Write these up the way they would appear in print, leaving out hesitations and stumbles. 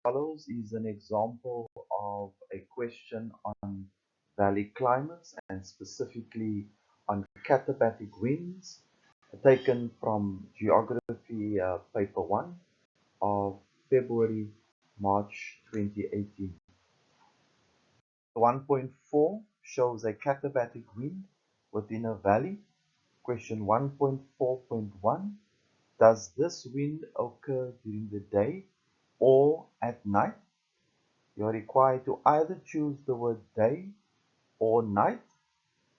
follows is an example of a question on valley climates and specifically on katabatic winds taken from Geography Paper 1 of February, March 2018. 1.4 shows a katabatic wind within a valley. Question 1.4.1, does this wind occur during the day or at night? You are required to either choose the word day or night.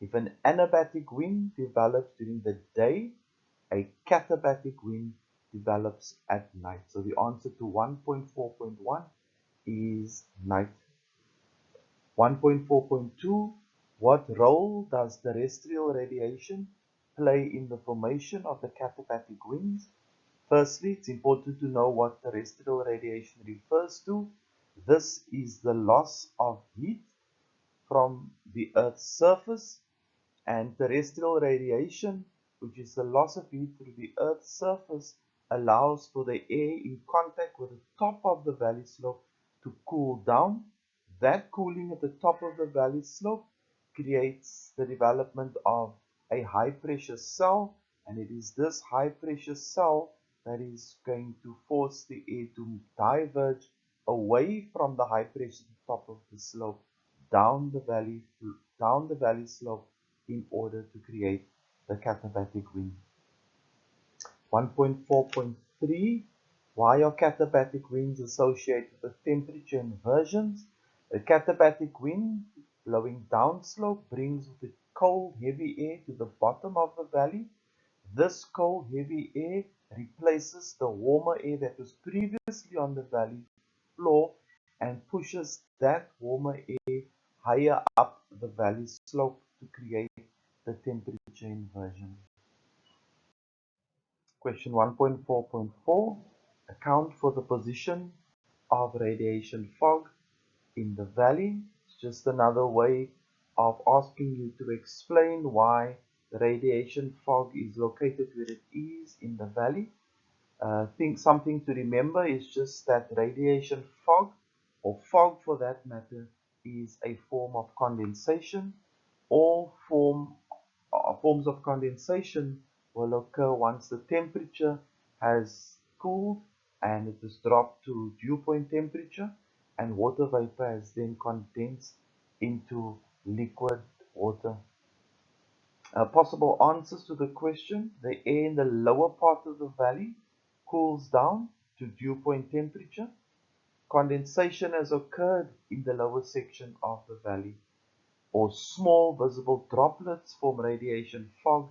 If an anabatic wind develops during the day, a katabatic wind develops at night. So the answer to 1.4.1 is night. 1.4.2, what role does terrestrial radiation play in the formation of the katabatic winds? Firstly, it's important to know what terrestrial radiation refers to. This is the loss of heat from the Earth's surface, and terrestrial radiation, which is the loss of heat through the Earth's surface, allows for the air in contact with the top of the valley slope to cool down. That cooling at the top of the valley slope creates the development of a high pressure cell, and it is this high pressure cell that is going to force the air to diverge away from the high pressure top of the slope down the valley slope in order to create the katabatic wind. 1.4.3, why are katabatic winds associated with temperature inversions? A katabatic wind blowing downslope brings with it cold, heavy air to the bottom of the valley. This cold, heavy air replaces the warmer air that was previously on the valley floor and pushes that warmer air higher up the valley slope to create the temperature inversion. Question 1.4.4, account for the position of radiation fog in the valley. It's just another way of asking you to explain why the radiation fog is located where it is in the valley. Something to remember is just that radiation fog, or fog for that matter, is a form of condensation. All forms of condensation will occur once the temperature has cooled and it has dropped to dew point temperature, and water vapor has then condensed into liquid water. Possible answers to the question: the air in the lower part of the valley cools down to dew point temperature. Condensation has occurred in the lower section of the valley, or small visible droplets form radiation fog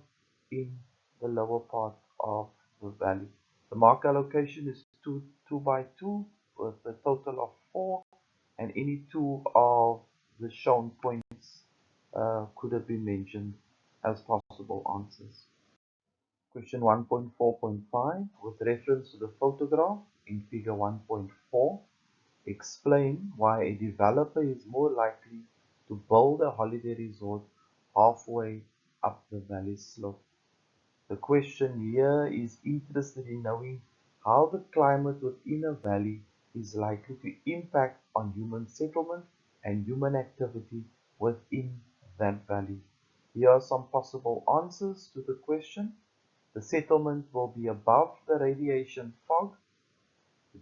in the lower part of the valley. The mark allocation is 2 by 2 with a total of 4, and any two of the shown points could have been mentioned as possible answers. Question 1.4.5, with reference to the photograph in figure 1.4, explain why a developer is more likely to build a holiday resort halfway up the valley slope. The question here is interested in knowing how the climate within a valley is likely to impact on human settlement and human activity within that valley. Here are some possible answers to the question. The settlement will be above the radiation fog.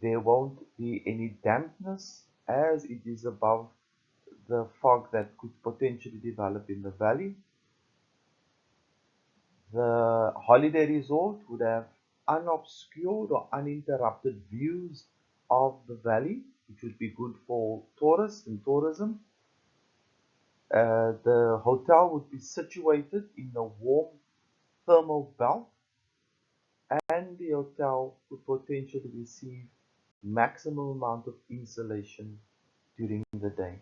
There won't be any dampness as it is above the fog that could potentially develop in the valley. The holiday resort would have unobscured or uninterrupted views of the valley, which would be good for tourists and tourism. The hotel would be situated in a warm thermal belt, and the hotel would potentially receive maximum amount of insulation during the day.